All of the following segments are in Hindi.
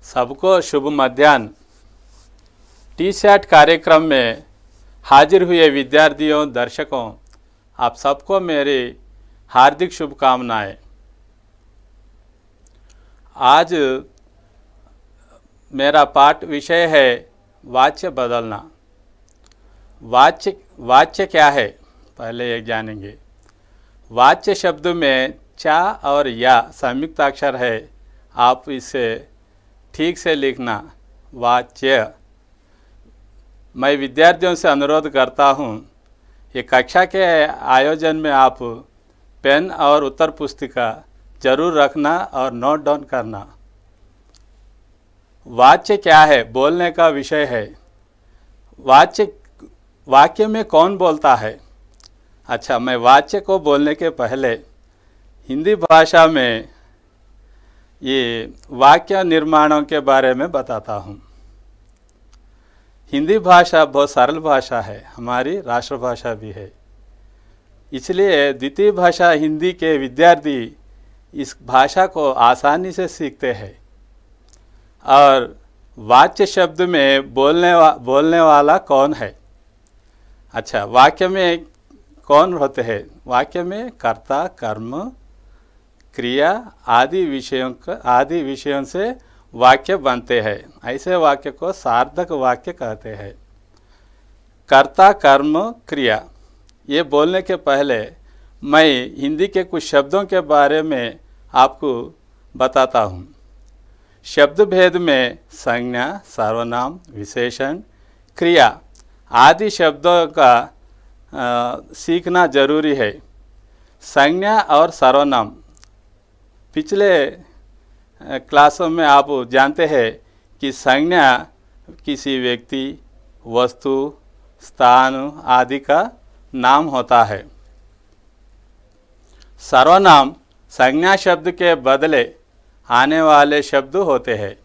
सबको शुभ मध्याह्न। टी-सैट कार्यक्रम में हाजिर हुए विद्यार्थियों, दर्शकों, आप सबको मेरी हार्दिक शुभकामनाएं। आज मेरा पाठ विषय है वाच्य बदलना। वाच्य क्या है, पहले एक जानेंगे। वाच्य शब्द में चा और या संयुक्त अक्षर है। आप इसे ठीक से लिखना, वाच्य। मैं विद्यार्थियों से अनुरोध करता हूँ, ये कक्षा के आयोजन में आप पेन और उत्तर पुस्तिका जरूर रखना और नोट डाउन करना। वाच्य क्या है, बोलने का विषय है। वाक्य में कौन बोलता है? अच्छा, मैं वाच्य को बोलने के पहले हिंदी भाषा में ये वाक्य निर्माणों के बारे में बताता हूँ। हिंदी भाषा बहुत सरल भाषा है, हमारी राष्ट्रभाषा भी है। इसलिए द्वितीय भाषा हिंदी के विद्यार्थी इस भाषा को आसानी से सीखते हैं। और वाच्य शब्द में बोलने वाला कौन है? अच्छा, वाक्य में कौन होते हैं? वाक्य में कर्ता, कर्म, क्रिया आदि विषयों से वाक्य बनते हैं। ऐसे वाक्य को सार्थक वाक्य कहते हैं। कर्ता, कर्म, क्रिया, ये बोलने के पहले मैं हिंदी के कुछ शब्दों के बारे में आपको बताता हूँ। शब्द भेद में संज्ञा, सर्वनाम, विशेषण, क्रिया आदि शब्दों का सीखना जरूरी है। संज्ञा और सर्वनाम पिछले क्लासों में आप जानते हैं कि संज्ञा किसी व्यक्ति, वस्तु, स्थान आदि का नाम होता है। सर्वनाम संज्ञा शब्द के बदले आने वाले शब्द होते हैं।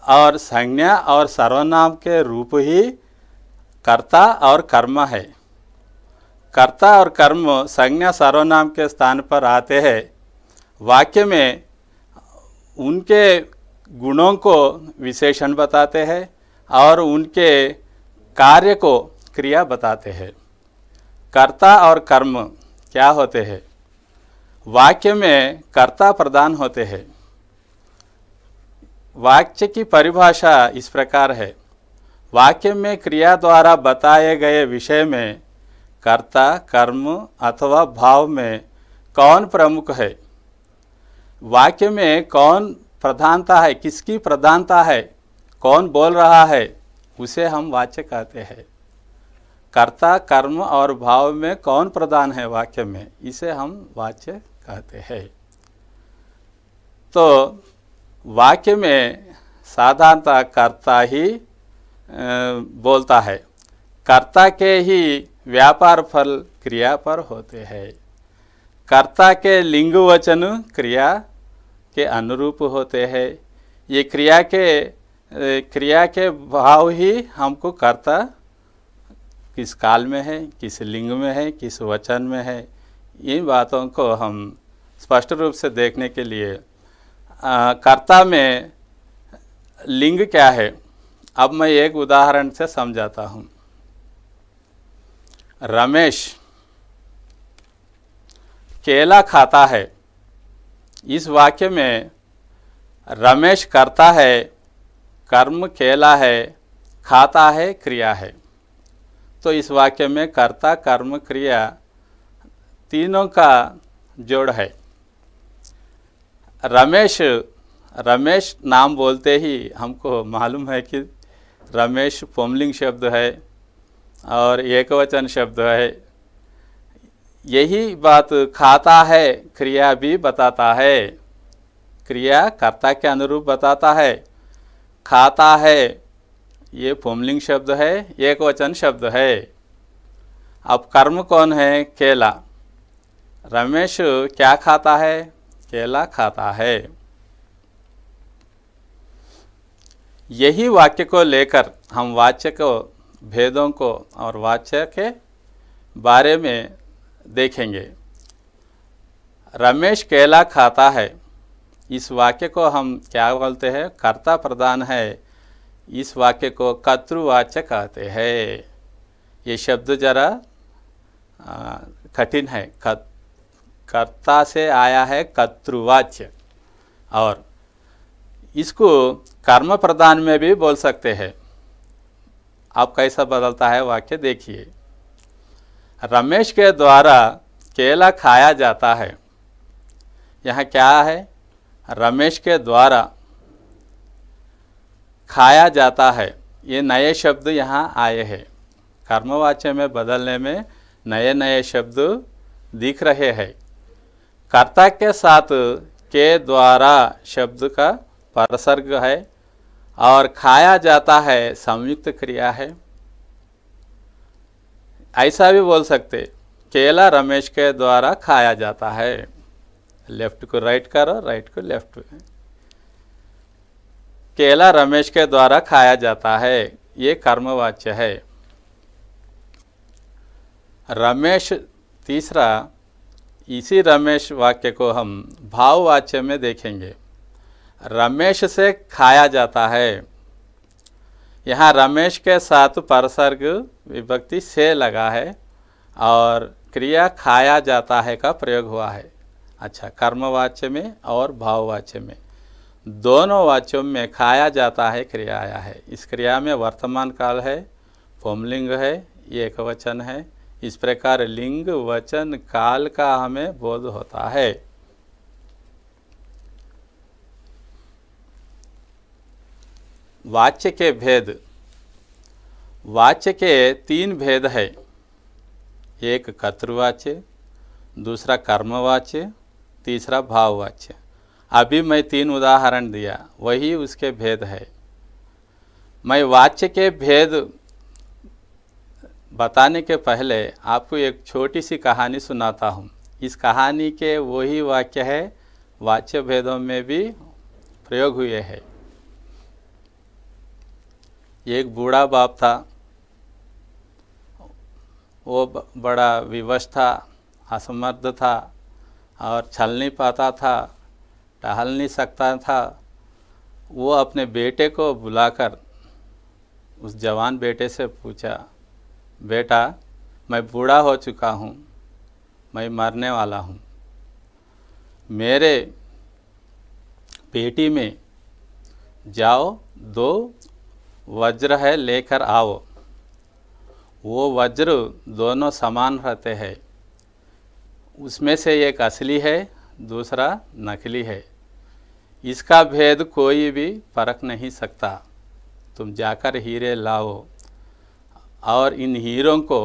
और संज्ञा और सर्वनाम के रूप ही कर्ता और कर्म है। कर्ता और कर्म संज्ञा सर्वनाम के स्थान पर आते हैं। वाक्य में उनके गुणों को विशेषण बताते हैं और उनके कार्य को क्रिया बताते हैं। कर्ता और कर्म क्या होते हैं? वाक्य में कर्ता प्रधान होते हैं। वाक्य की परिभाषा इस प्रकार है। वाक्य में क्रिया द्वारा बताए गए विषय में कर्ता, कर्म अथवा भाव में कौन प्रमुख है? वाक्य में कौन प्रधानता है, किसकी प्रधानता है, कौन बोल रहा है, उसे हम वाच्य कहते हैं। कर्ता, कर्म और भाव में कौन प्रधान है वाक्य में, इसे हम वाच्य कहते हैं। तो वाक्य में साधारणतः कर्ता ही बोलता है। कर्ता के ही व्यापार फल क्रिया पर होते हैं। कर्ता के लिंग वचन क्रिया के अनुरूप होते हैं। ये क्रिया के भाव ही हमको कर्ता किस काल में है, किस लिंग में है, किस वचन में है, इन बातों को हम स्पष्ट रूप से देखने के लिए कर्ता में लिंग क्या है, अब मैं एक उदाहरण से समझाता हूँ। रमेश केला खाता है। इस वाक्य में रमेश करता है, कर्म केला है, खाता है क्रिया है। तो इस वाक्य में कर्ता, कर्म, क्रिया तीनों का जोड़ है। रमेश नाम बोलते ही हमको मालूम है कि रमेश पुंलिंग शब्द है और एकवचन शब्द है। यही बात खाता है क्रिया भी बताता है। क्रिया कर्ता के अनुरूप बताता है। खाता है ये पुंलिंग शब्द है, एकवचन शब्द है। अब कर्म कौन है? केला। रमेश क्या खाता है? केला खाता है। यही वाक्य को लेकर हम वाच्य को भेदों को और वाच्य के बारे में देखेंगे। रमेश केला खाता है, इस वाक्य को हम क्या बोलते हैं? कर्ता प्रधान है। इस वाक्य को कर्तृवाच्य कहते हैं। ये शब्द जरा कठिन है। कर्ता से आया है कर्तृवाच्य, और इसको कर्म प्रधान में भी बोल सकते हैं। अब कैसा बदलता है वाक्य देखिए। रमेश के द्वारा केला खाया जाता है। यहाँ क्या है? रमेश के द्वारा खाया जाता है। ये नए शब्द यहाँ आए हैं। कर्मवाच्य में बदलने में नए नए शब्द दिख रहे हैं। कर्ता के साथ के द्वारा शब्द का परसर्ग है, और खाया जाता है संयुक्त क्रिया है। ऐसा भी बोल सकते, केला रमेश के द्वारा खाया जाता है। लेफ्ट को राइट करो, राइट को लेफ्ट। केला रमेश के द्वारा खाया जाता है, ये कर्मवाच्य है। रमेश तीसरा, इसी रमेश वाक्य को हम भाववाच्य में देखेंगे। रमेश से खाया जाता है। यहाँ रमेश के साथ परसर्ग विभक्ति से लगा है, और क्रिया खाया जाता है का प्रयोग हुआ है। अच्छा, कर्मवाच्य में और भाववाच्य में दोनों वाच्यों में खाया जाता है क्रिया आया है। इस क्रिया में वर्तमान काल है, पुंलिंग है, एकवचन है। इस प्रकार लिंग वचन काल का हमें बोध होता है। वाच्य के भेद। वाच्य के 3 भेद है। एक कर्तृवाच्य, दूसरा कर्मवाच्य, तीसरा भाववाच्य। अभी मैं 3 उदाहरण दिया, वही उसके भेद है। मैं वाच्य के भेद बताने के पहले आपको एक छोटी सी कहानी सुनाता हूँ। इस कहानी के वही वाक्य है, वाच्य भेदों में भी प्रयोग हुए हैं। एक बूढ़ा बाप था। वो बड़ा विवश था, असमर्थ था, और चल नहीं पाता था, टहल नहीं सकता था। वो अपने बेटे को बुलाकर उस जवान बेटे से पूछा, बेटा, मैं बूढ़ा हो चुका हूँ, मैं मरने वाला हूँ। मेरे पेटी में जाओ, 2 वज्र है, लेकर आओ। वो वज्र दोनों समान रहते हैं। उसमें से एक असली है, दूसरा नकली है। इसका भेद कोई भी परख नहीं सकता। तुम जाकर हीरे लाओ, और इन हीरों को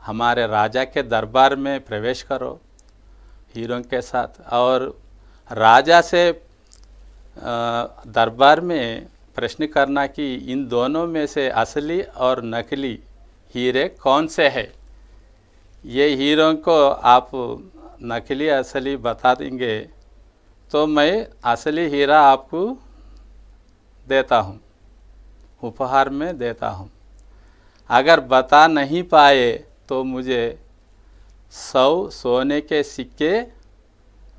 हमारे राजा के दरबार में प्रवेश करो हीरों के साथ, और राजा से दरबार में प्रश्न करना कि इन दोनों में से असली और नकली हीरे कौन से हैं। ये हीरों को आप नकली असली बता देंगे तो मैं असली हीरा आपको देता हूँ, उपहार में देता हूँ। अगर बता नहीं पाए तो मुझे 100 सोने के सिक्के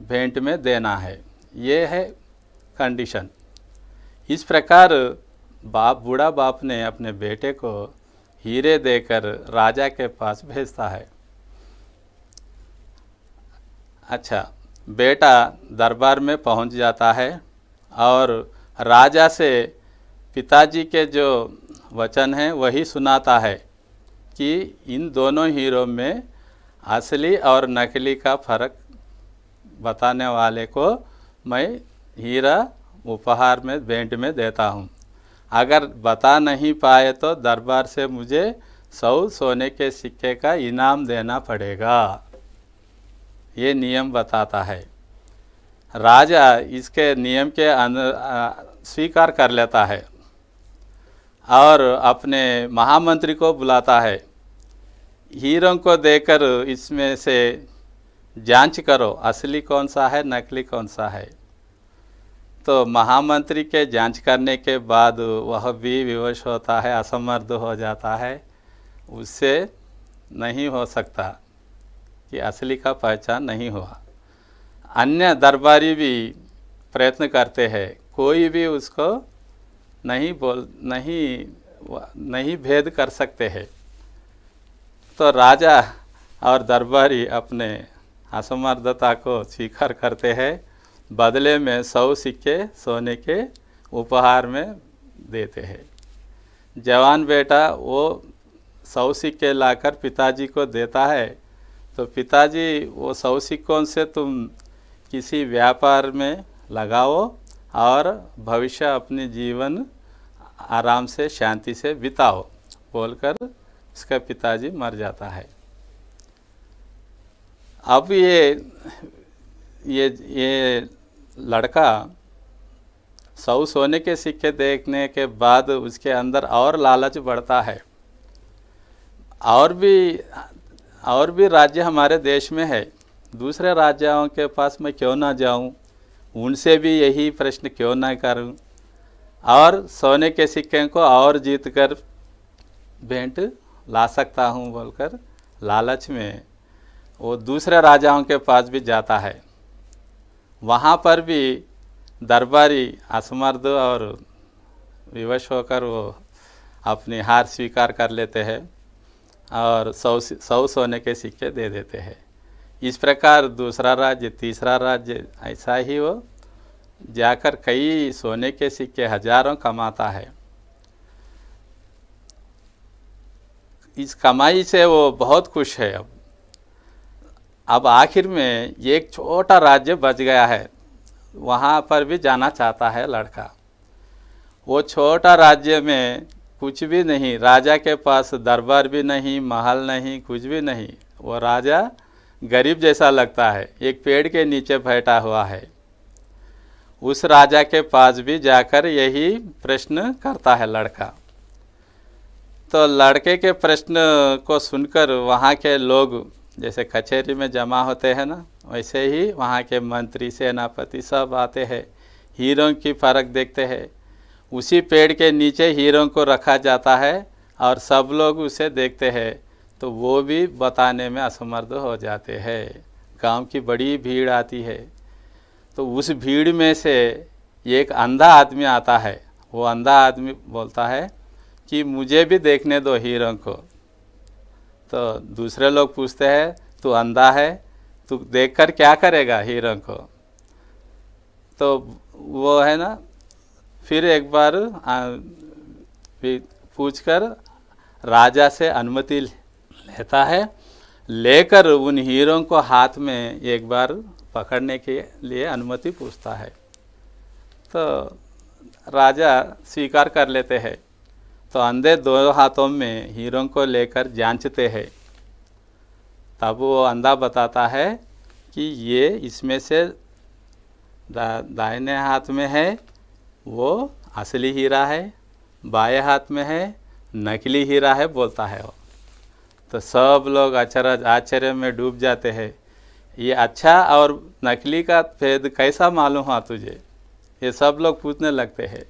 भेंट में देना है। ये है कंडीशन। इस प्रकार बूढ़ा बाप ने अपने बेटे को हीरे देकर राजा के पास भेजता है। अच्छा, बेटा दरबार में पहुंच जाता है और राजा से पिताजी के जो वचन हैं वही सुनाता है कि इन दोनों हीरो में असली और नकली का फर्क बताने वाले को मैं हीरा उपहार में भेंट में देता हूँ। अगर बता नहीं पाए तो दरबार से मुझे 100 सोने के सिक्के का इनाम देना पड़ेगा। ये नियम बताता है। राजा इसके नियम के स्वीकार कर लेता है और अपने महामंत्री को बुलाता है। हीरों को देकर इसमें से जांच करो, असली कौन सा है, नकली कौन सा है। तो महामंत्री के जांच करने के बाद वह भी विवश होता है, असमर्थ हो जाता है। उससे नहीं हो सकता कि असली का पहचान नहीं हुआ। अन्य दरबारी भी प्रयत्न करते हैं, कोई भी उसको नहीं भेद कर सकते हैं। तो राजा और दरबारी अपने असमर्थता को स्वीकार करते हैं, बदले में 100 सिक्के सोने के उपहार में देते हैं। जवान बेटा वो 100 सिक्के लाकर पिताजी को देता है, तो पिताजी वो 100 सिक्कों से तुम किसी व्यापार में लगाओ और भविष्य अपनी जीवन आराम से शांति से बिताओ बोलकर उसका पिताजी मर जाता है। अब ये लड़का 100 सोने के सिक्के देखने के बाद उसके अंदर और लालच बढ़ता है। और भी राज्य हमारे देश में है, दूसरे राज्यों के पास मैं क्यों ना जाऊं, उनसे भी यही प्रश्न क्यों ना करूं और सोने के सिक्के को और जीत कर भेंट ला सकता हूं बोलकर लालच में वो दूसरे राजाओं के पास भी जाता है। वहाँ पर भी दरबारी असमर्थ और विवश होकर वो अपनी हार स्वीकार कर लेते हैं और 100 सोने के सिक्के दे देते हैं। इस प्रकार दूसरा राज्य, तीसरा राज्य, ऐसा ही वो जाकर कई सोने के सिक्के हजारों कमाता है। इस कमाई से वो बहुत खुश है। अब आखिर में एक छोटा राज्य बच गया है, वहाँ पर भी जाना चाहता है लड़का। वो छोटा राज्य में कुछ भी नहीं, राजा के पास दरबार भी नहीं, महल नहीं, कुछ भी नहीं। वो राजा गरीब जैसा लगता है, एक पेड़ के नीचे बैठा हुआ है। उस राजा के पास भी जाकर यही प्रश्न करता है लड़का। तो लड़के के प्रश्न को सुनकर वहाँ के लोग जैसे कचहरी में जमा होते हैं ना, वैसे ही वहाँ के मंत्री, सेनापति सब आते हैं, हीरों की फ़र्क देखते हैं। उसी पेड़ के नीचे हीरों को रखा जाता है और सब लोग उसे देखते हैं, तो वो भी बताने में असमर्थ हो जाते हैं। गांव की बड़ी भीड़ आती है, तो उस भीड़ में से एक अंधा आदमी आता है। वो अंधा आदमी बोलता है कि मुझे भी देखने दो हीरों को। तो दूसरे लोग पूछते हैं, तू अंधा है, तू देखकर क्या करेगा हीरों को? तो वो है ना, फिर एक बार पूछकर राजा से अनुमति लेता है, लेकर उन हीरों को हाथ में एक बार पकड़ने के लिए अनुमति पूछता है। तो राजा स्वीकार कर लेते हैं। तो अंधे दोनों हाथों में हीरों को लेकर जांचते हैं। तब वो अंधा बताता है कि ये इसमें से दाहिने हाथ में है वो असली हीरा है, बाएं हाथ में है नकली हीरा है बोलता है वो। तो सब लोग आश्चर्य में डूब जाते हैं। ये अच्छा और नकली का भेद कैसा मालूम हुआ तुझे? ये सब लोग पूछने लगते हैं।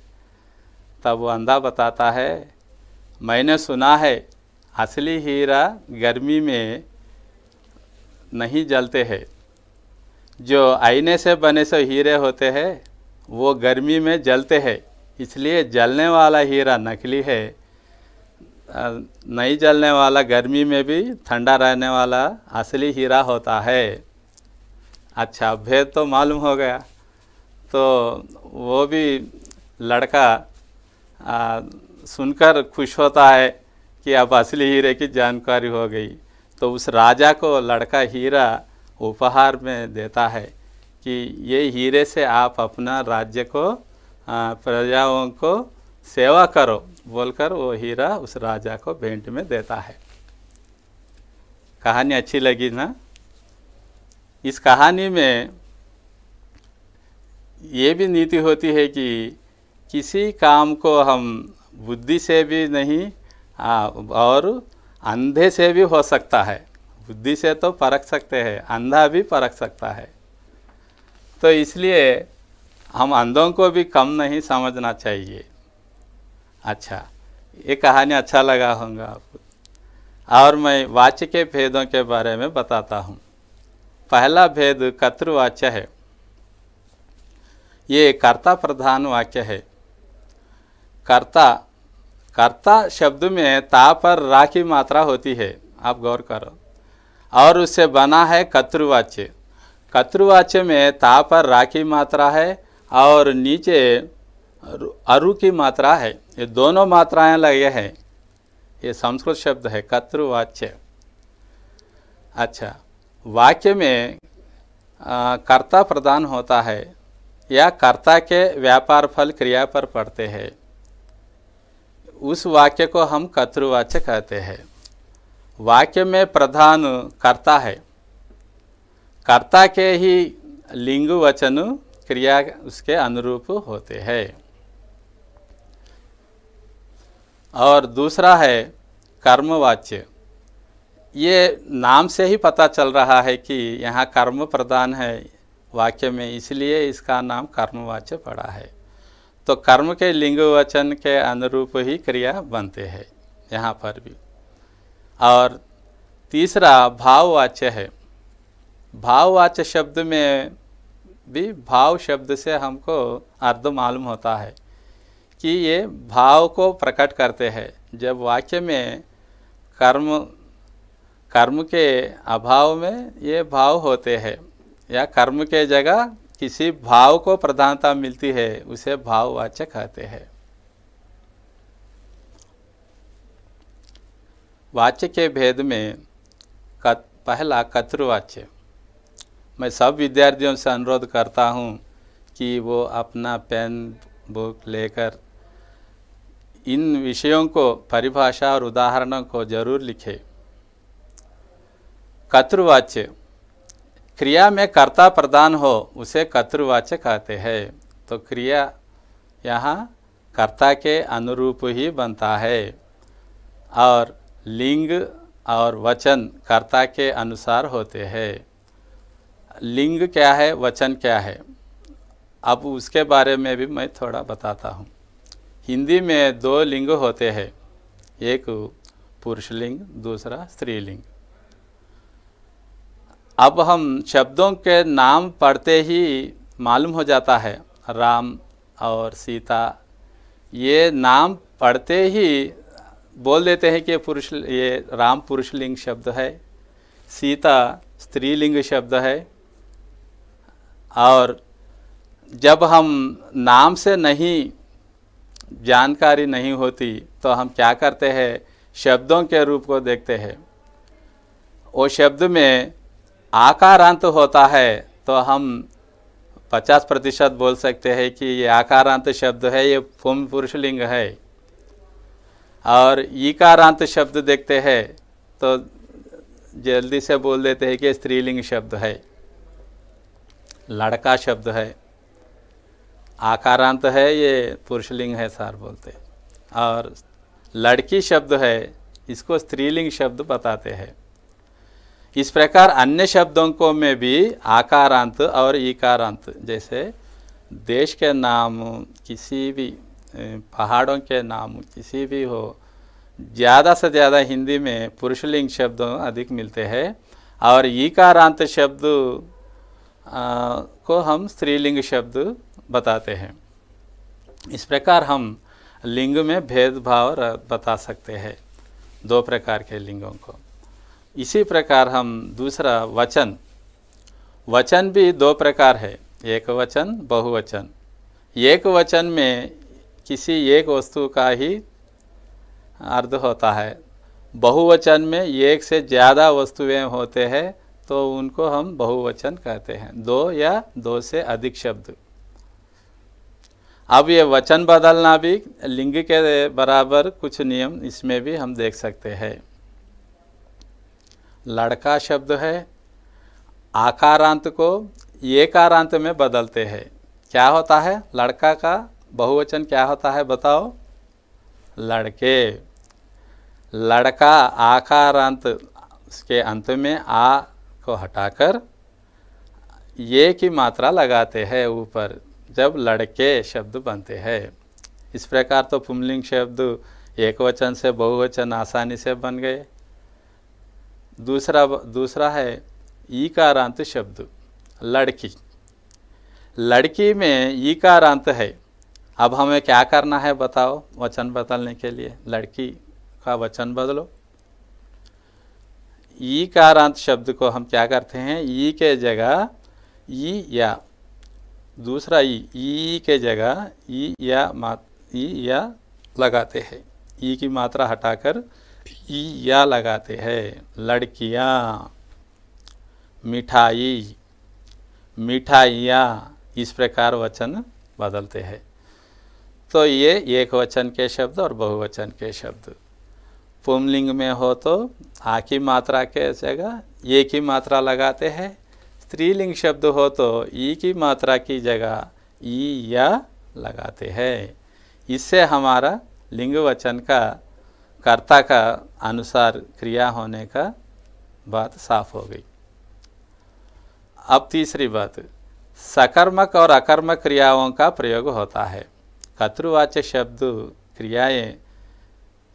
तब वो अंधा बताता है, मैंने सुना है असली हीरा गर्मी में नहीं जलते हैं, जो आईने से बने से हीरे होते हैं वो गर्मी में जलते हैं, इसलिए जलने वाला हीरा नकली है, नहीं जलने वाला गर्मी में भी ठंडा रहने वाला असली हीरा होता है। अच्छा, भेद तो मालूम हो गया। तो वो भी लड़का सुनकर खुश होता है कि अब असली हीरे की जानकारी हो गई। तो उस राजा को लड़का हीरा उपहार में देता है कि ये हीरे से आप अपना राज्य को, प्रजाओं को सेवा करो बोलकर वो हीरा उस राजा को भेंट में देता है। कहानी अच्छी लगी ना? इस कहानी में ये भी नीति होती है कि किसी काम को हम बुद्धि से भी नहीं और अंधे से भी हो सकता है। बुद्धि से तो परख सकते हैं, अंधा भी परख सकता है। तो इसलिए हम अंधों को भी कम नहीं समझना चाहिए। अच्छा, ये कहानी अच्छा लगा होगा आपको। और मैं वाच्य के भेदों के बारे में बताता हूँ। पहला भेद कर्तृवाच्य है। ये कर्ता प्रधान वाक्य है। कर्ता, कर्ता शब्द में ता पर रा की मात्रा होती है, आप गौर करो, और उससे बना है कर्तृवाच्य। कर्तृवाच्य में ता पर रा की मात्रा है और नीचे अरु की मात्रा है। ये दोनों मात्राएं लगे हैं। ये संस्कृत शब्द है कर्तृवाच्य। अच्छा, वाक्य में कर्ता प्रधान होता है या कर्ता के व्यापार फल क्रिया पर पड़ते हैं, उस वाक्य को हम कर्तृवाच्य कहते हैं। वाक्य में प्रधान कर्ता है, कर्ता के ही लिंग वचन क्रिया उसके अनुरूप होते हैं। और दूसरा है कर्मवाच्य। ये नाम से ही पता चल रहा है कि यहाँ कर्म प्रधान है वाक्य में, इसलिए इसका नाम कर्मवाच्य पड़ा है। तो कर्म के लिंग वचन के अनुरूप ही क्रिया बनते हैं यहाँ पर भी। और तीसरा भाववाच्य है। भाववाच्य शब्द में भी भाव शब्द से हमको अर्थ मालूम होता है कि ये भाव को प्रकट करते हैं। जब वाक्य में कर्म के अभाव में ये भाव होते हैं या कर्म के जगह किसी भाव को प्रधानता मिलती है, उसे भाववाच्य कहते हैं। वाच्य के भेद में पहला कर्तृवाच्य। मैं सब विद्यार्थियों से अनुरोध करता हूँ कि वो अपना पेन बुक लेकर इन विषयों को, परिभाषा और उदाहरणों को जरूर लिखें। कर्तृवाच्य, क्रिया में कर्ता प्रधान हो उसे कर्तृवाच्य कहते हैं। तो क्रिया यहाँ कर्ता के अनुरूप ही बनता है और लिंग और वचन कर्ता के अनुसार होते हैं। लिंग क्या है, वचन क्या है, अब उसके बारे में भी मैं थोड़ा बताता हूँ। हिंदी में दो लिंग होते हैं, एक पुरुष लिंग, दूसरा स्त्रीलिंग। अब हम शब्दों के नाम पढ़ते ही मालूम हो जाता है, राम और सीता, ये नाम पढ़ते ही बोल देते हैं कि पुरुष, ये राम पुरुषलिंग शब्द है, सीता स्त्रीलिंग शब्द है। और जब हम नाम से नहीं, जानकारी नहीं होती, तो हम क्या करते हैं, शब्दों के रूप को देखते हैं। वो शब्द में आकारांत होता है तो हम 50% बोल सकते हैं कि ये आकारांत शब्द है, ये पुरुषलिंग है। और ईकारांत शब्द देखते हैं तो जल्दी से बोल देते हैं कि स्त्रीलिंग शब्द है, लड़का शब्द है। आकारांत है, ये पुरुषलिंग है सर बोलते। और लड़की शब्द है, इसको स्त्रीलिंग शब्द बताते हैं। इस प्रकार अन्य शब्दों को में भी आकारांत और ईकारांत, जैसे देश के नाम, किसी भी पहाड़ों के नाम किसी भी हो, ज़्यादा से ज़्यादा हिंदी में पुरुषलिंग शब्द अधिक मिलते हैं और ईकारांत शब्द को हम स्त्रीलिंग शब्द बताते हैं। इस प्रकार हम लिंग में भेदभाव बता सकते हैं, दो प्रकार के लिंगों को। इसी प्रकार हम दूसरा वचन, वचन भी दो प्रकार है, एक वचन, बहुवचन। एक वचन में किसी एक वस्तु का ही अर्थ होता है, बहुवचन में एक से ज़्यादा वस्तुएं होते हैं तो उनको हम बहुवचन कहते हैं, दो या दो से अधिक शब्द। अब ये वचन बदलना भी लिंग के बराबर कुछ नियम इसमें भी हम देख सकते हैं। लड़का शब्द है, आकारांत को एकारांत में बदलते हैं। क्या होता है, लड़का का बहुवचन क्या होता है बताओ, लड़के। लड़का आकारांत के अंत में आ को हटाकर ये की मात्रा लगाते हैं ऊपर, जब लड़के शब्द बनते हैं। इस प्रकार तो पुंलिंग शब्द एक वचन से बहुवचन आसानी से बन गए। दूसरा है ईकारांत शब्द, लड़की। लड़की में ई कार अंत है। अब हमें क्या करना है बताओ वचन बदलने के लिए? लड़की का वचन बदलो। ई कारांत शब्द को हम क्या करते हैं, ई के जगह ई या दूसरा ई के जगह ई या लगाते हैं। ई की मात्रा हटाकर ई या लगाते हैं। लड़कियाँ, मिठाई, मिठाइयाँ, इस प्रकार वचन बदलते हैं। तो ये एक वचन के शब्द और बहुवचन के शब्द। पुंलिंग में हो तो आ की मात्रा के जगह ये की मात्रा लगाते हैं। स्त्रीलिंग शब्द हो तो ई की मात्रा की जगह ई या लगाते हैं। इससे हमारा लिंग वचन का कर्ता का अनुसार क्रिया होने का बात साफ हो गई। अब तीसरी बात, सकर्मक और अकर्मक क्रियाओं का प्रयोग होता है। कर्तृवाच्य शब्द क्रियाएं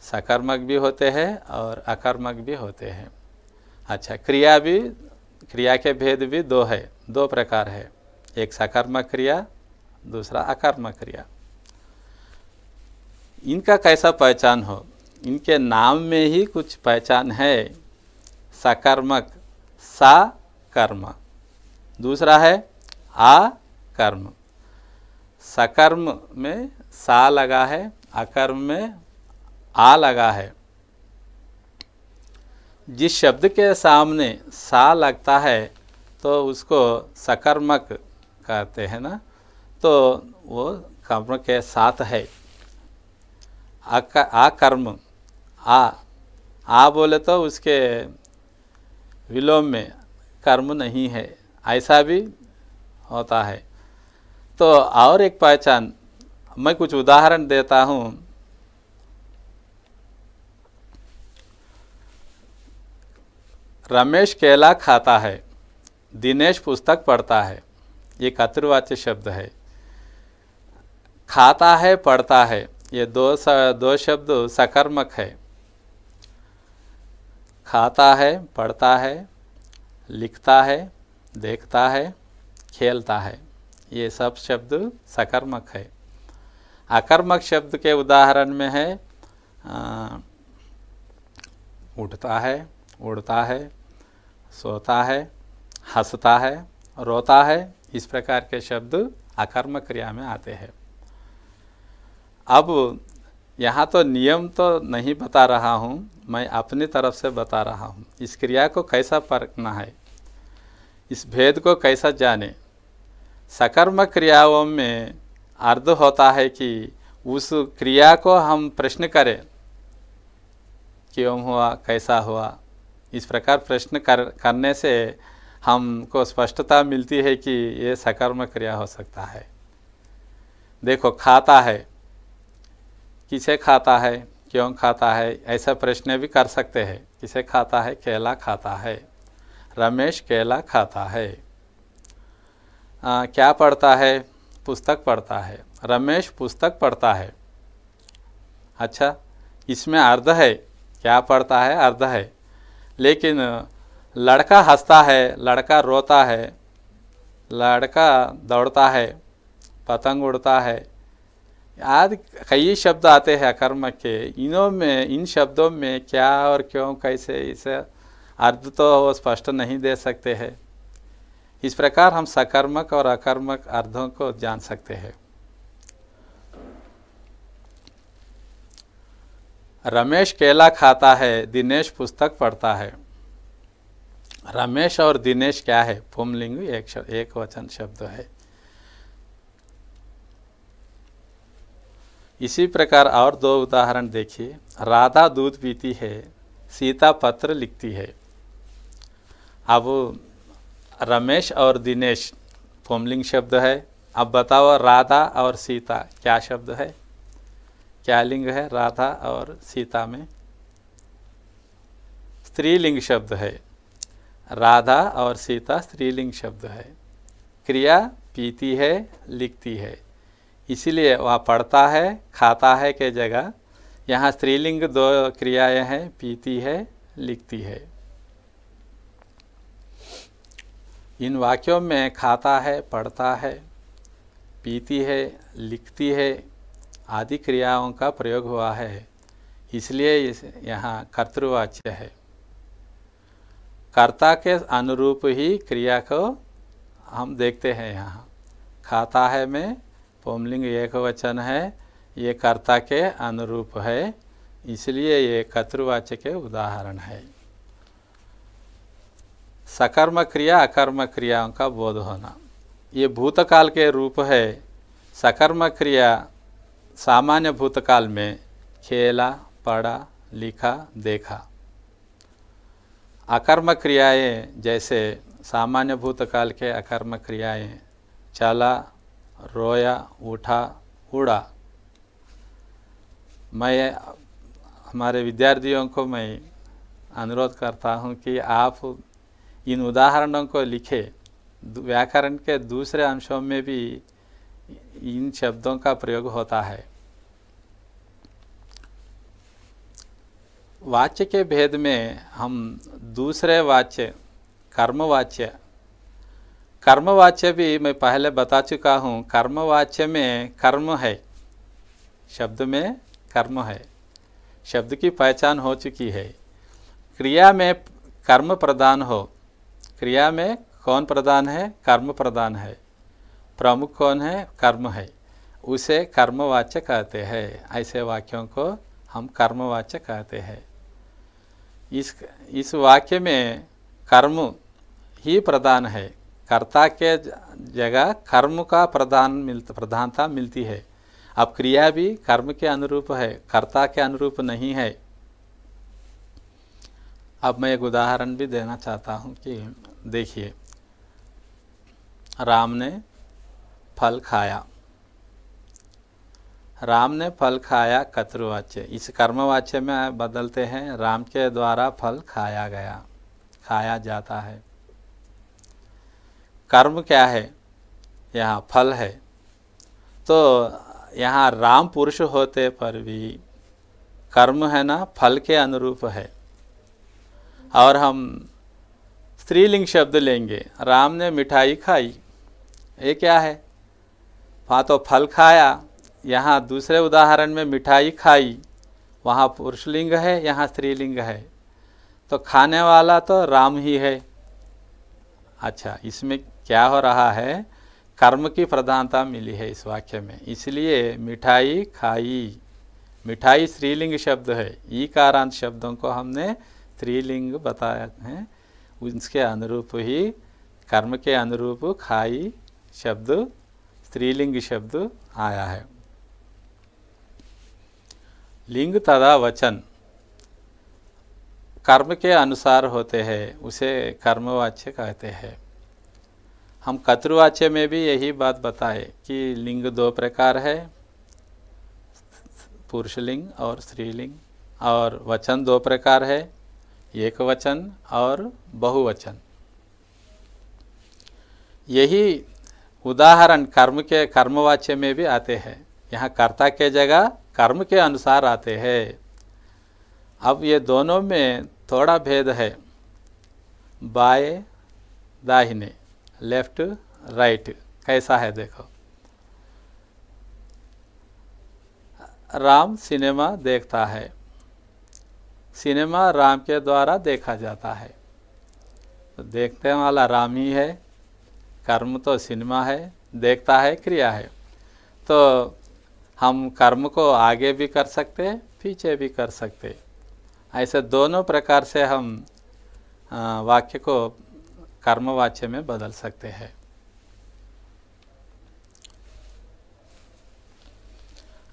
सकर्मक भी होते हैं और अकर्मक भी होते हैं। अच्छा, क्रिया के भेद भी दो प्रकार है। एक सकर्मक क्रिया, दूसरा अकर्मक क्रिया। इनका कैसा पहचान हो? इनके नाम में ही कुछ पहचान है। सकर्मक सा कर्म, दूसरा है अकर्म। सकर्म में सा लगा है, अकर्म में आ लगा है। जिस शब्द के सामने सा लगता है तो उसको सकर्मक कहते हैं ना, तो वो कर्म के साथ है। अकर्म आ बोले तो उसके विलोम में कर्म नहीं है, ऐसा भी होता है। तो और एक पहचान, मैं कुछ उदाहरण देता हूँ। रमेश केला खाता है, दिनेश पुस्तक पढ़ता है। ये कर्तृवाच्य शब्द है। खाता है, पढ़ता है, ये दो शब्द सकर्मक है। खाता है, पढ़ता है, लिखता है, देखता है, खेलता है, ये सब शब्द सकर्मक है। अकर्मक शब्द के उदाहरण में है उठता है, उड़ता है, सोता है, हंसता है, रोता है, इस प्रकार के शब्द अकर्मक क्रिया में आते हैं। अब यहाँ तो नियम तो नहीं बता रहा हूँ, मैं अपनी तरफ से बता रहा हूँ। इस क्रिया को कैसा परखना है, इस भेद को कैसा जाने। सकर्मक क्रियाओं में अर्थ होता है कि उस क्रिया को हम प्रश्न करें, क्यों हुआ, कैसा हुआ। इस प्रकार प्रश्न करने से हमको स्पष्टता मिलती है कि ये सकर्मक क्रिया हो सकता है। देखो, खाता है, किसे खाता है, क्यों खाता है, ऐसा प्रश्न भी कर सकते हैं। किसे खाता है? केला खाता है, रमेश केला खाता है। क्या पढ़ता है? पुस्तक पढ़ता है, रमेश पुस्तक पढ़ता है। अच्छा, इसमें अर्थ है, क्या पढ़ता है अर्थ है। लेकिन लड़का हंसता है, लड़का रोता है, लड़का दौड़ता है, पतंग उड़ता है, आदि कई शब्द आते हैं अकर्मक के। इन शब्दों में क्या और क्यों, कैसे, इसे अर्थ तो वो स्पष्ट नहीं दे सकते हैं। इस प्रकार हम सकर्मक और अकर्मक अर्थों को जान सकते हैं। रमेश केला खाता है, दिनेश पुस्तक पढ़ता है। रमेश और दिनेश क्या है? पुंलिंग एक वचन शब्द है। इसी प्रकार और दो उदाहरण देखिए। राधा दूध पीती है, सीता पत्र लिखती है। अब रमेश और दिनेश पुंलिंग शब्द है। अब बताओ, राधा और सीता क्या शब्द है, क्या लिंग है? राधा और सीता में स्त्रीलिंग शब्द है। राधा और सीता स्त्रीलिंग शब्द है। क्रिया पीती है, लिखती है, इसीलिए वह पढ़ता है, खाता है के जगह यहाँ स्त्रीलिंग दो क्रियाएं हैं, पीती है, लिखती है। इन वाक्यों में खाता है, पढ़ता है, पीती है, लिखती है आदि क्रियाओं का प्रयोग हुआ है, इसलिए यहाँ कर्तृवाच्य है। कर्ता के अनुरूप ही क्रिया को हम देखते हैं। यहाँ खाता है में पुंलिंग एक वचन है, ये कर्ता के अनुरूप है, इसलिए ये कर्तृवाच्य के उदाहरण है। सकर्म क्रिया अकर्म क्रियाओं का बोध होना, ये भूतकाल के रूप है। सकर्म क्रिया सामान्य भूतकाल में खेला, पढ़ा, लिखा, देखा। अकर्म क्रियाएं जैसे सामान्य भूतकाल के अकर्म क्रियाएं चला, रोया, उठा, उड़ा। मैं हमारे विद्यार्थियों को मैं अनुरोध करता हूं कि आप इन उदाहरणों को लिखें। व्याकरण के दूसरे अंशों में भी इन शब्दों का प्रयोग होता है। वाच्य के भेद में हम दूसरे वाच्य कर्मवाच्य भी मैं पहले बता चुका हूँ। कर्मवाच्य में कर्म है, शब्द में कर्म है, शब्द की पहचान हो चुकी है। क्रिया में कर्म प्रधान हो, क्रिया में कौन प्रधान है? कर्म प्रधान है। प्रमुख कौन है? कर्म है, उसे कर्मवाच्य कहते हैं। ऐसे वाक्यों को हम कर्मवाच्य कहते हैं। इस वाक्य में कर्म ही प्रधान है, कर्ता के जगह कर्म का प्रधानता मिलती है। अब क्रिया भी कर्म के अनुरूप है, कर्ता के अनुरूप नहीं है। अब मैं एक उदाहरण भी देना चाहता हूँ कि देखिए, राम ने फल खाया। राम ने फल खाया कर्तृवाच्य, इस कर्मवाच्य में बदलते हैं। राम के द्वारा फल खाया गया, खाया जाता है। कर्म क्या है? यहाँ फल है। तो यहाँ राम पुरुष होते पर भी कर्म है ना, फल के अनुरूप है। और हम स्त्रीलिंग शब्द लेंगे, राम ने मिठाई खाई, ये क्या है? वहाँ तो फल खाया, यहाँ दूसरे उदाहरण में मिठाई खाई, वहाँ पुरुषलिंग है, यहाँ स्त्रीलिंग है, तो खाने वाला तो राम ही है। अच्छा, इसमें क्या हो रहा है? कर्म की प्रधानता मिली है इस वाक्य में, इसलिए मिठाई खाई। मिठाई स्त्रीलिंग शब्द है, ईकारांत शब्दों को हमने स्त्रीलिंग बताया है, उसके अनुरूप ही कर्म के अनुरूप खाई शब्द स्त्रीलिंग शब्द आया है। लिंग तथा वचन कर्म के अनुसार होते हैं, उसे कर्मवाच्य कहते हैं। हम कर्तृवाच्य में भी यही बात बताए कि लिंग दो प्रकार है, पुरुषलिंग और स्त्रीलिंग। और वचन दो प्रकार है, एक वचन और बहुवचन। यही उदाहरण कर्म के कर्मवाच्य में भी आते हैं। यहाँ कर्ता के जगह कर्म के अनुसार आते हैं। अब ये दोनों में थोड़ा भेद है, बाएं दाहिने, लेफ्ट राइट। कैसा है देखो, राम सिनेमा देखता है, सिनेमा राम के द्वारा देखा जाता है, तो देखने वाला राम ही है, कर्म तो सिनेमा है, देखता है क्रिया है। तो हम कर्म को आगे भी कर सकते, पीछे भी कर सकते। ऐसे दोनों प्रकार से हम वाक्य को कर्मवाच्य में बदल सकते हैं।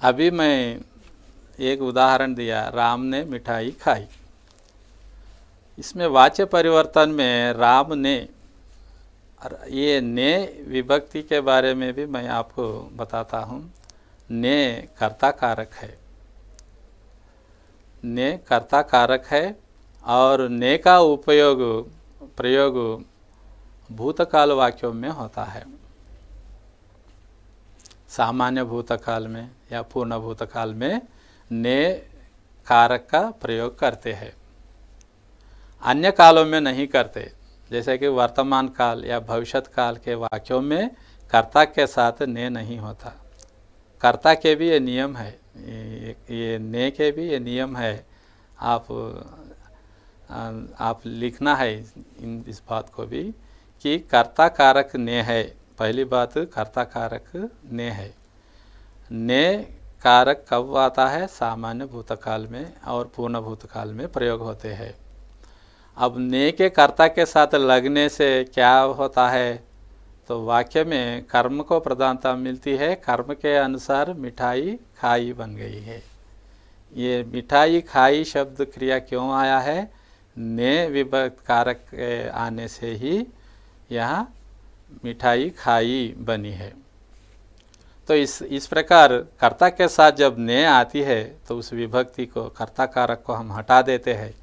अभी मैं एक उदाहरण दिया, राम ने मिठाई खाई। इसमें वाच्य परिवर्तन में राम ने, ये ने विभक्ति के बारे में भी मैं आपको बताता हूँ। ने कर्ता कारक है, ने कर्ता कारक है, और ने का प्रयोग भूतकाल वाक्यों में होता है। सामान्य भूतकाल में या पूर्ण भूतकाल में ने कारक का प्रयोग करते हैं, अन्य कालों में नहीं करते। जैसे कि वर्तमान काल या भविष्यत काल के वाक्यों में कर्ता के साथ ने नहीं होता। कर्ता के भी ये नियम है, ये ने के भी ये नियम है। आप लिखना है इस बात को भी कि कर्ता कारक ने है। पहली बात कर्ता कारक ने है। ने कारक कब आता है? सामान्य भूतकाल में और पूर्ण भूतकाल में प्रयोग होते हैं। अब ने के कर्ता के साथ लगने से क्या होता है? तो वाक्य में कर्म को प्रधानता मिलती है। कर्म के अनुसार मिठाई खाई बन गई है। ये मिठाई खाई शब्द क्रिया क्यों आया है? ने विभक्त कारक के आने से ही यहाँ मिठाई खाई बनी है। तो इस प्रकार कर्ता के साथ जब ने आती है तो उस विभक्ति को, कर्ता कारक को हम हटा देते हैं।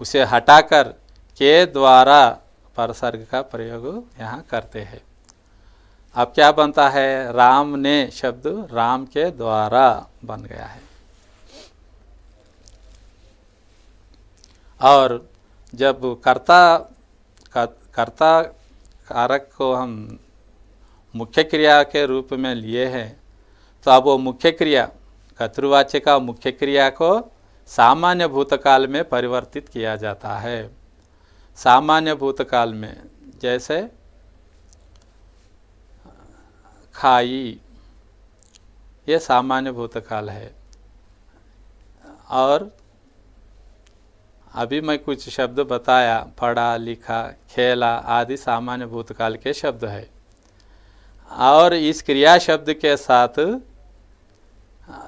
उसे हटाकर के द्वारा परसर्ग का प्रयोग यहाँ करते हैं। अब क्या बनता है? राम ने शब्द राम के द्वारा बन गया है। और जब कर्ता कारक को हम मुख्य क्रिया के रूप में लिए हैं तो अब वो मुख्य क्रिया, कर्तृवाच्य का मुख्य क्रिया को सामान्य भूतकाल में परिवर्तित किया जाता है। सामान्य भूतकाल में जैसे खाई, ये सामान्य भूतकाल है। और अभी मैं कुछ शब्द बताया, पढ़ा, लिखा, खेला आदि सामान्य भूतकाल के शब्द है। और इस क्रिया शब्द के साथ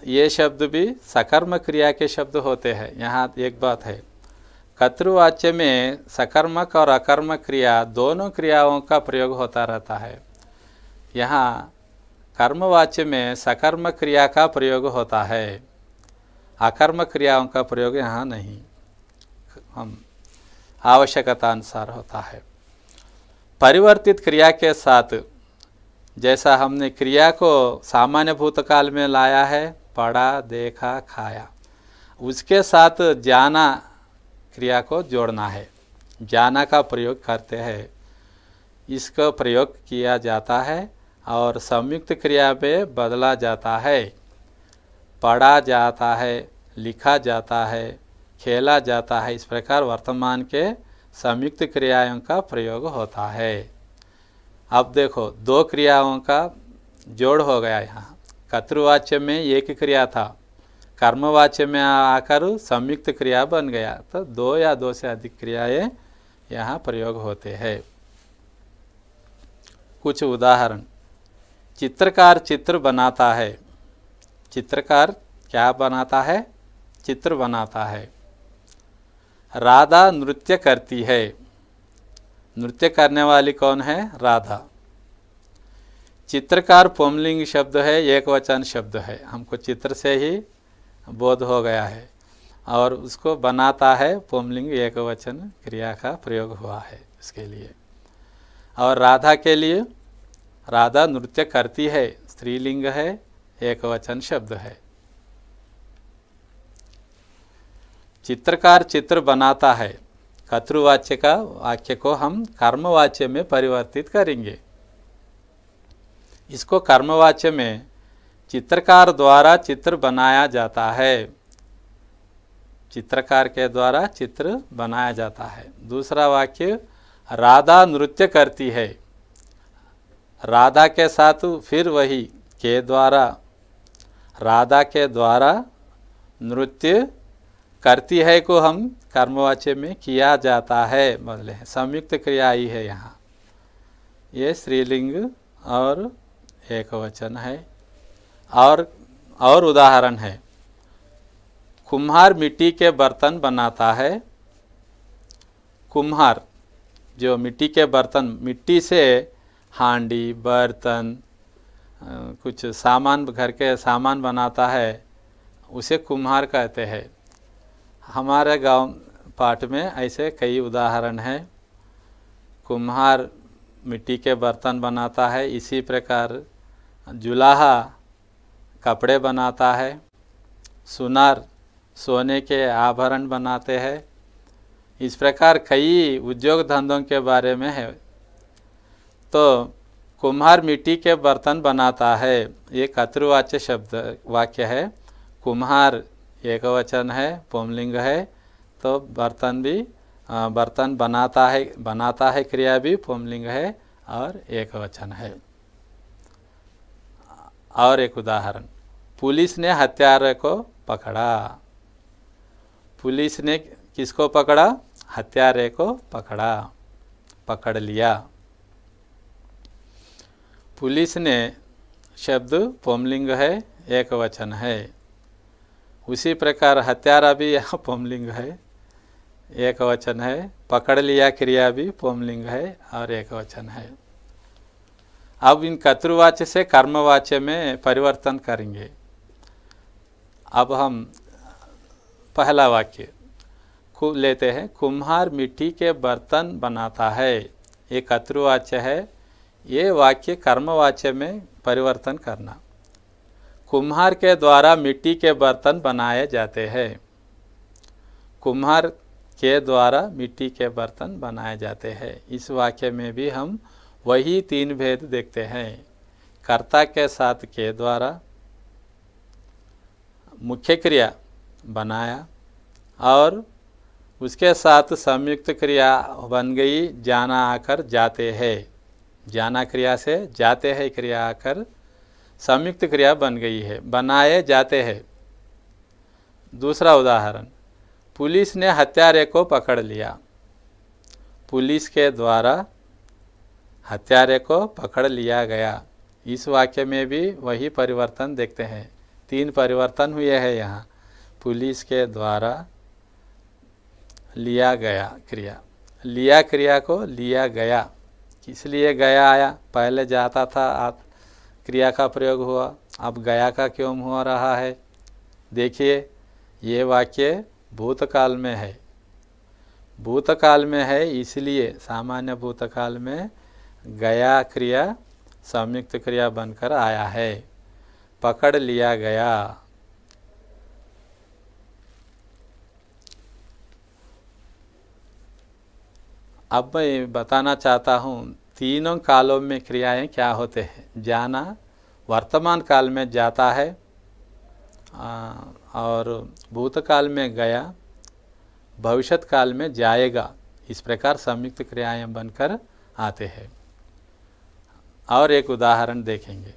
ये शब्द भी सकर्म क्रिया के शब्द होते हैं। यहाँ एक बात है, कर्तृवाच्य में सकर्मक और अकर्मक क्रिया दोनों क्रियाओं का प्रयोग होता रहता है। यहाँ कर्मवाच्य में सकर्म क्रिया का प्रयोग होता है, अकर्म क्रियाओं का प्रयोग यहाँ नहीं, हम आवश्यकता अनुसार होता है। परिवर्तित क्रिया के साथ जैसा हमने क्रिया को सामान्य भूतकाल में लाया है, पढ़ा, देखा, खाया, उसके साथ जाना क्रिया को जोड़ना है। जाना का प्रयोग करते हैं, इसका प्रयोग किया जाता है और संयुक्त क्रिया में बदला जाता है। पढ़ा जाता है, लिखा जाता है, खेला जाता है। इस प्रकार वर्तमान के संयुक्त क्रियाओं का प्रयोग होता है। अब देखो, दो क्रियाओं का जोड़ हो गया। यहाँ कर्तृवाच्य में एक क्रिया था, कर्मवाच्य में आकर संयुक्त क्रिया बन गया। तो दो या दो से अधिक क्रियाएं यहाँ प्रयोग होते हैं। कुछ उदाहरण, चित्रकार चित्र बनाता है। चित्रकार क्या बनाता है? चित्र बनाता है। राधा नृत्य करती है। नृत्य करने वाली कौन है? राधा। चित्रकार पुंलिंग शब्द है, एक वचन शब्द है। हमको चित्र से ही बोध हो गया है। और उसको बनाता है, पुंलिंग एक वचन क्रिया का प्रयोग हुआ है इसके लिए। और राधा के लिए, राधा नृत्य करती है, स्त्रीलिंग है, एक वचन शब्द है। चित्रकार चित्र बनाता है, कर्तृवाच्य का वाक्य को हम कर्मवाच्य में परिवर्तित करेंगे। इसको कर्मवाच्य में चित्रकार द्वारा चित्र बनाया जाता है। चित्रकार के द्वारा चित्र बनाया जाता है। दूसरा वाक्य, राधा नृत्य करती है। राधा के साथ फिर वही के द्वारा, राधा के द्वारा नृत्य करती है को हम कर्मवाच्य में किया जाता है बदले हैं। संयुक्त क्रिया ही है यहाँ। ये स्त्रीलिंग और एक वचन है। और उदाहरण है, कुम्हार मिट्टी के बर्तन बनाता है। कुम्हार जो मिट्टी के बर्तन, मिट्टी से हांडी, बर्तन, कुछ सामान, घर के सामान बनाता है, उसे कुम्हार कहते हैं। हमारे गांव पाठ में ऐसे कई उदाहरण हैं। कुम्हार मिट्टी के बर्तन बनाता है। इसी प्रकार जुलाहा कपड़े बनाता है। सुनार सोने के आभरण बनाते हैं। इस प्रकार कई उद्योग धंधों के बारे में है। तो कुम्हार मिट्टी के बर्तन बनाता है, ये कर्तृवाच्य शब्द वाक्य है। कुम्हार एकवचन है, पुंलिंग है, तो बर्तन भी बर्तन बनाता है क्रिया भी पुंलिंग है और एकवचन है। और एक उदाहरण, पुलिस ने हत्यारे को पकड़ा। पुलिस ने किसको पकड़ा? हत्यारे को पकड़ा, पकड़ लिया। पुलिस ने शब्द पुंलिंग है, एकवचन है। उसी प्रकार हत्यारा भी यहाँ पुंलिंग है, एकवचन है। पकड़ लिया क्रिया भी पुंलिंग है और एकवचन है। अब इन कर्तृवाच्य से कर्मवाच्य में परिवर्तन करेंगे। अब हम पहला वाक्य लेते हैं, कुम्हार मिट्टी के बर्तन बनाता है, ये कर्तृवाच्य है। ये वाक्य कर्मवाच्य में परिवर्तन करना। कुम्हार के द्वारा मिट्टी के बर्तन बनाए जाते हैं। कुम्हार के द्वारा मिट्टी के बर्तन बनाए जाते हैं। इस वाक्य में भी हम वही तीन भेद देखते हैं। कर्ता के साथ के द्वारा, मुख्य क्रिया बनाया, और उसके साथ संयुक्त क्रिया बन गई जाना आकर जाते हैं। जाना क्रिया से जाते हैं क्रिया आकर संयुक्त क्रिया बन गई है, बनाए जाते हैं। दूसरा उदाहरण, पुलिस ने हत्यारे को पकड़ लिया। पुलिस के द्वारा हत्यारे को पकड़ लिया गया। इस वाक्य में भी वही परिवर्तन देखते हैं। तीन परिवर्तन हुए हैं यहाँ। पुलिस के द्वारा लिया गया क्रिया, लिया क्रिया को लिया गया, किस लिए गया आया? पहले जाता था, क्रिया का प्रयोग हुआ, अब गया का क्यों हो रहा है? देखिए, ये वाक्य भूतकाल में है। भूतकाल में है इसलिए सामान्य भूतकाल में गया क्रिया संयुक्त क्रिया बनकर आया है। पकड़ लिया गया। अब मैं बताना चाहता हूँ तीनों कालों में क्रियाएं क्या होते हैं। जाना वर्तमान काल में जाता है, और भूतकाल में गया, भविष्यत काल में जाएगा। इस प्रकार संयुक्त क्रियाएं बनकर आते हैं। और एक उदाहरण देखेंगे,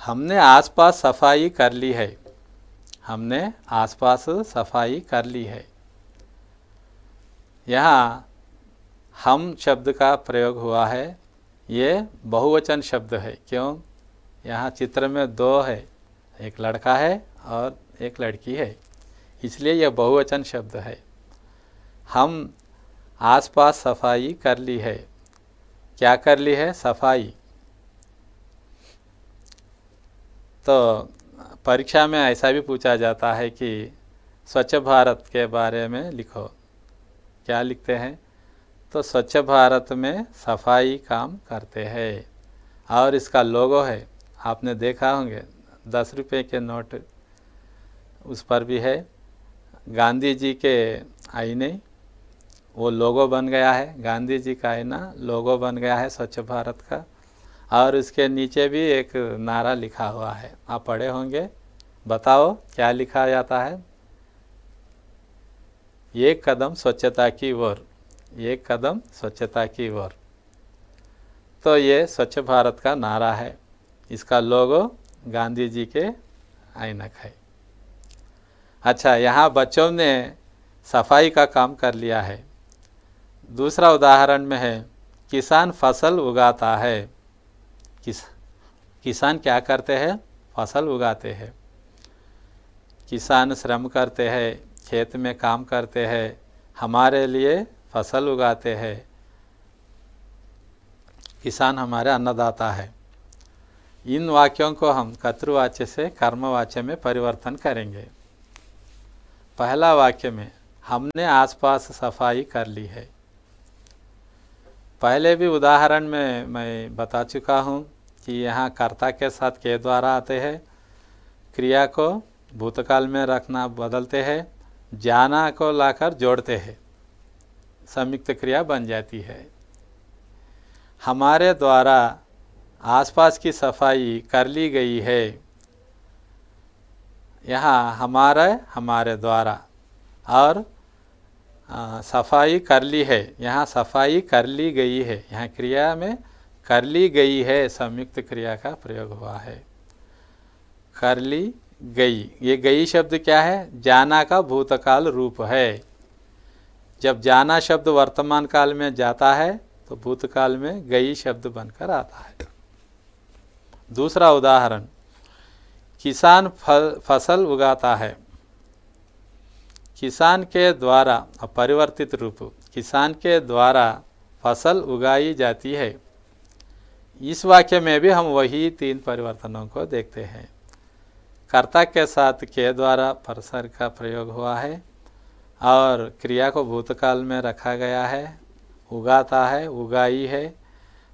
हमने आसपास सफाई कर ली है। हमने आसपास सफाई कर ली है। यहाँ हम शब्द का प्रयोग हुआ है। ये बहुवचन शब्द है। क्यों? यहाँ चित्र में दो है, एक लड़का है और एक लड़की है, इसलिए यह बहुवचन शब्द है। हम आसपास सफाई कर ली है। क्या कर ली है? सफाई। तो परीक्षा में ऐसा भी पूछा जाता है कि स्वच्छ भारत के बारे में लिखो। क्या लिखते हैं? तो स्वच्छ भारत में सफाई काम करते हैं। और इसका लोगो है, आपने देखा होंगे 10 रुपये के नोट, उस पर भी है गांधी जी के आईने, वो लोगो बन गया है। गांधी जी का आईना लोगो बन गया है स्वच्छ भारत का। और उसके नीचे भी एक नारा लिखा हुआ है, आप पढ़े होंगे। बताओ क्या लिखा जाता है? एक कदम स्वच्छता की ओर, एक कदम स्वच्छता की ओर। तो ये स्वच्छ भारत का नारा है। इसका लोगो गांधी जी के ऐनक है। अच्छा, यहाँ बच्चों ने सफाई का काम कर लिया है। दूसरा उदाहरण में है, किसान फसल उगाता है। किसान क्या करते हैं? फसल उगाते हैं। किसान श्रम करते हैं, खेत में काम करते हैं, हमारे लिए फसल उगाते हैं। किसान हमारे अन्नदाता है। इन वाक्यों को हम कर्तृवाच्य से कर्मवाच्य में परिवर्तन करेंगे। पहला वाक्य में हमने आसपास सफाई कर ली है। पहले भी उदाहरण में मैं बता चुका हूँ कि यहाँ कर्ता के साथ के द्वारा आते हैं, क्रिया को भूतकाल में रखना बदलते हैं, जाना को लाकर जोड़ते हैं, संयुक्त क्रिया बन जाती है। हमारे द्वारा आसपास की सफाई कर ली गई है। यहाँ हमारे द्वारा और सफाई कर ली है, यहाँ सफाई कर ली गई है, यहाँ क्रिया में कर ली गई है संयुक्त क्रिया का प्रयोग हुआ है। कर ली गई, ये गई शब्द क्या है? जाना का भूतकाल रूप है। जब जाना शब्द वर्तमान काल में जाता है तो भूतकाल में गई शब्द बनकर आता है। दूसरा उदाहरण, किसान फसल उगाता है। किसान के द्वारा परिवर्तित रूप, किसान के द्वारा फसल उगाई जाती है। इस वाक्य में भी हम वही 3 परिवर्तनों को देखते हैं। कर्ता के साथ के द्वारा परसर का प्रयोग हुआ है और क्रिया को भूतकाल में रखा गया है। उगाता है, उगाई है,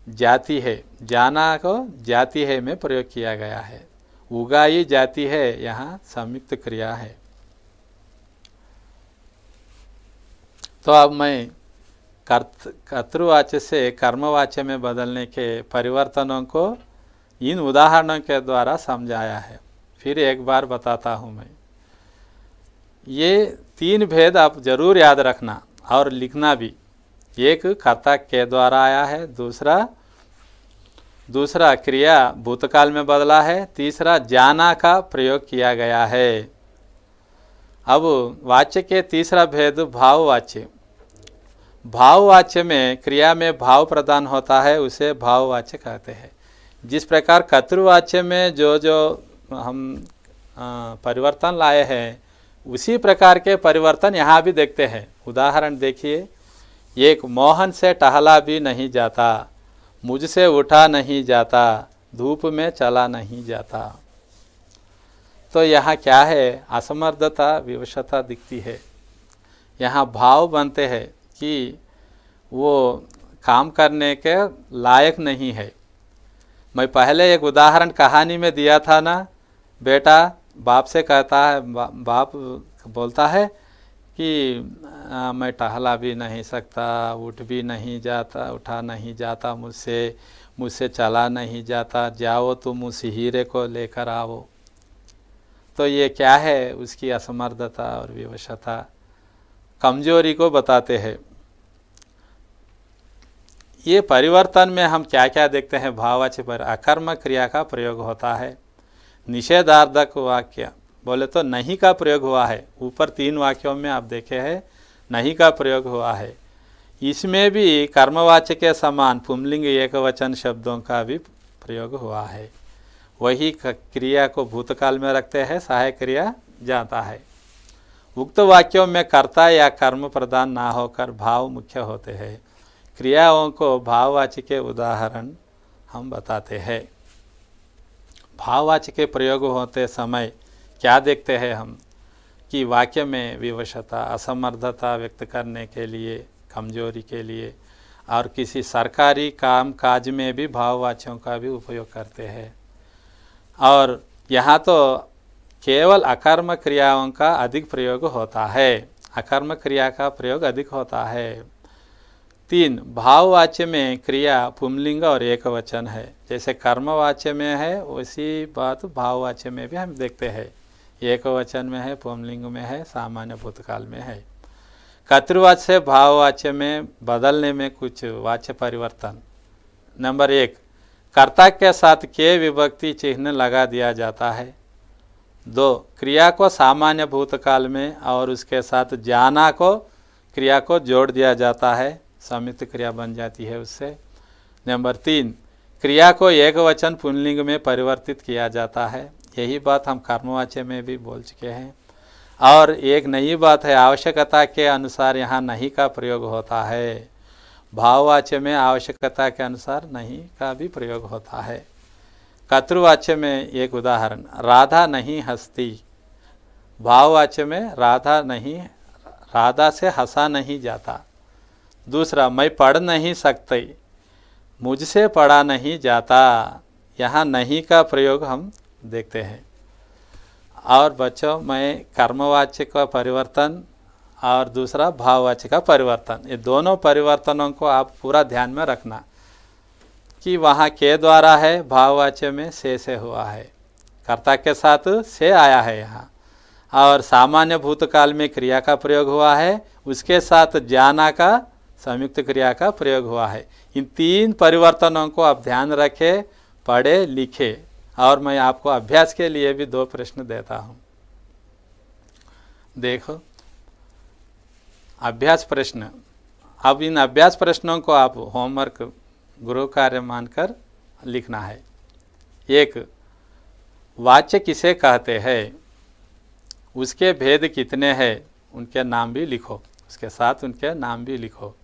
जाती है, जाना को जाती है में प्रयोग किया गया है। उगाई जाती है यहाँ संयुक्त क्रिया है। तो अब मैं कर्तृवाच्य से कर्मवाच्य में बदलने के परिवर्तनों को इन उदाहरणों के द्वारा समझाया है। फिर एक बार बताता हूँ मैं। ये 3 भेद आप जरूर याद रखना और लिखना भी। एक कर्ता के द्वारा आया है, दूसरा क्रिया भूतकाल में बदला है, तीसरा जाना का प्रयोग किया गया है। अब वाच्य के तीसरा भेद भाववाच्य। भाववाच्य में क्रिया में भाव प्रदान होता है, उसे भाववाच्य कहते हैं। जिस प्रकार कर्तृवाच्य में जो हम परिवर्तन लाए हैं उसी प्रकार के परिवर्तन यहाँ भी देखते हैं। उदाहरण देखिए, एक मोहन से टहला भी नहीं जाता, मुझसे उठा नहीं जाता, धूप में चला नहीं जाता। तो यहाँ क्या है? असमर्थता, विवशता दिखती है। यहाँ भाव बनते हैं कि वो काम करने के लायक नहीं है। मैं पहले एक उदाहरण कहानी में दिया था ना, बेटा बाप से कहता है, बाप बोलता है कि मैं टहला भी नहीं सकता, उठ भी नहीं जाता, उठा नहीं जाता, मुझसे चला नहीं जाता, जाओ तुम उस हीरे को लेकर आओ। तो ये क्या है? उसकी असमर्थता और विवशता, कमजोरी को बताते हैं। ये परिवर्तन में हम क्या क्या देखते हैं? भाववाच्य पर अकर्मक क्रिया का प्रयोग होता है। निषेधार्थक वाक्य बोले तो नहीं का प्रयोग हुआ है। ऊपर 3 वाक्यों में आप देखे हैं नहीं का प्रयोग हुआ है। इसमें भी कर्मवाच्य के समान पुंलिंग एकवचन शब्दों का भी प्रयोग हुआ है। वही क्रिया को भूतकाल में रखते हैं, सहायक क्रिया जाता है। उक्त वाक्यों में कर्ता या कर्म प्रदान ना होकर भाव मुख्य होते हैं। क्रियाओं को भाववाच्य के उदाहरण हम बताते हैं। भाववाच्य के प्रयोग होते समय क्या देखते हैं हम कि वाक्य में विवशता, असमर्थता व्यक्त करने के लिए, कमजोरी के लिए, और किसी सरकारी काम काज में भी भाववाच्यों का भी उपयोग करते हैं। और यहाँ तो केवल अकर्मक क्रियाओं का अधिक प्रयोग होता है, अकर्मक क्रिया का प्रयोग अधिक होता है। 3 भाववाच्य में क्रिया पुंलिंग और एकवचन है। जैसे कर्मवाच्य में है वैसी बात भाववाच्य में भी हम देखते हैं। एकवचन में है, पुंलिंग में है, सामान्य भूतकाल में है। कर्तृवाच्य से भाववाच्य में बदलने में कुछ वाच्य परिवर्तन। नंबर 1, कर्ता के साथ के विभक्ति चिन्ह लगा दिया जाता है। 2, क्रिया को सामान्य भूतकाल में और उसके साथ जाना को क्रिया को जोड़ दिया जाता है, संयुक्त क्रिया बन जाती है उससे। नंबर 3, क्रिया को एकवचन पुंलिंग में परिवर्तित किया जाता है। यही बात हम कर्मवाच्य में भी बोल चुके हैं। और एक नई बात है, आवश्यकता के अनुसार यहाँ नहीं का प्रयोग होता है। भाववाच्य में आवश्यकता के अनुसार नहीं का भी प्रयोग होता है। कर्तृवाच्य में एक उदाहरण, राधा नहीं हंसती। भाववाच्य में राधा से हंसा नहीं जाता। दूसरा, मैं पढ़ नहीं सकती, मुझसे पढ़ा नहीं जाता। यहाँ नहीं का प्रयोग हम देखते हैं। और बच्चों, मैं कर्मवाच्य का परिवर्तन और दूसरा भाववाच्य का परिवर्तन, ये दोनों परिवर्तनों को आप पूरा ध्यान में रखना। जबकि वहाँ के द्वारा है, भाववाच्य में से हुआ है, कर्ता के साथ से आया है यहाँ। और सामान्य भूतकाल में क्रिया का प्रयोग हुआ है, उसके साथ जाना का संयुक्त क्रिया का प्रयोग हुआ है। इन 3 परिवर्तनों को आप ध्यान रखें, पढ़े, लिखे। और मैं आपको अभ्यास के लिए भी 2 प्रश्न देता हूँ। देखो अभ्यास प्रश्न। अब इन अभ्यास प्रश्नों को आप होमवर्क गृह कार्य मानकर लिखना है। 1, वाच्य किसे कहते हैं, उसके भेद कितने हैं, उनके नाम भी लिखो, उसके साथ उनके नाम भी लिखो।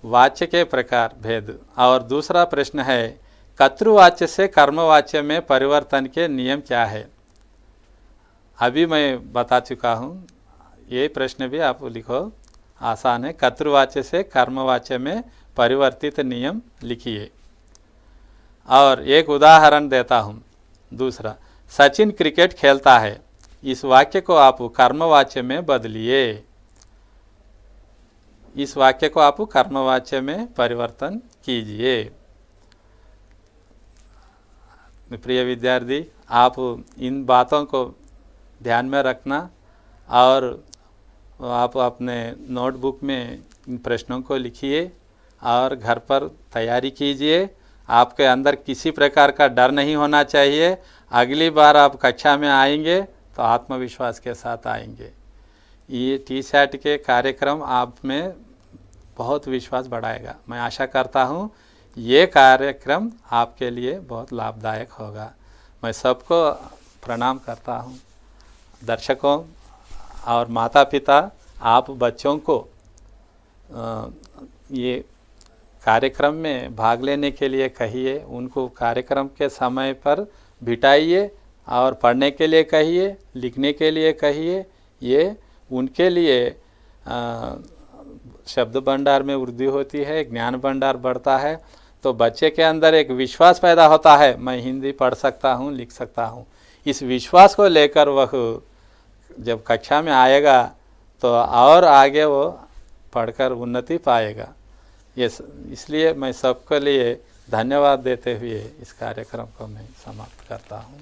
वाच्य के प्रकार, भेद। और दूसरा प्रश्न है, कर्तृवाच्य से कर्मवाच्य में परिवर्तन के नियम क्या है। अभी मैं बता चुका हूँ, ये प्रश्न भी आप लिखो, आसान है। कर्तृवाच्य से कर्मवाच्य में परिवर्तित नियम लिखिए। और एक उदाहरण देता हूँ। दूसरा, सचिन क्रिकेट खेलता है, इस वाक्य को आप कर्मवाच्य में बदलिए। इस वाक्य को आप कर्मवाच्य में परिवर्तन कीजिए। प्रिय विद्यार्थी, आप इन बातों को ध्यान में रखना और आप अपने नोटबुक में इन प्रश्नों को लिखिए और घर पर तैयारी कीजिए। आपके अंदर किसी प्रकार का डर नहीं होना चाहिए। अगली बार आप कक्षा में आएंगे तो आत्मविश्वास के साथ आएंगे। ये टी-सैट के कार्यक्रम आप में बहुत विश्वास बढ़ाएगा। मैं आशा करता हूँ ये कार्यक्रम आपके लिए बहुत लाभदायक होगा। मैं सबको प्रणाम करता हूँ। दर्शकों और माता पिता, आप बच्चों को ये कार्यक्रम में भाग लेने के लिए कहिए, उनको कार्यक्रम के समय पर बिठाइए और पढ़ने के लिए कहिए, लिखने के लिए कहिए। ये उनके लिए शब्द भंडार में वृद्धि होती है, ज्ञान भंडार बढ़ता है, तो बच्चे के अंदर एक विश्वास पैदा होता है, मैं हिंदी पढ़ सकता हूँ, लिख सकता हूँ। इस विश्वास को लेकर वह जब कक्षा में आएगा तो और आगे वो पढ़कर उन्नति पाएगा। ये इसलिए मैं सबके लिए धन्यवाद देते हुए इस कार्यक्रम को मैं समाप्त करता हूँ।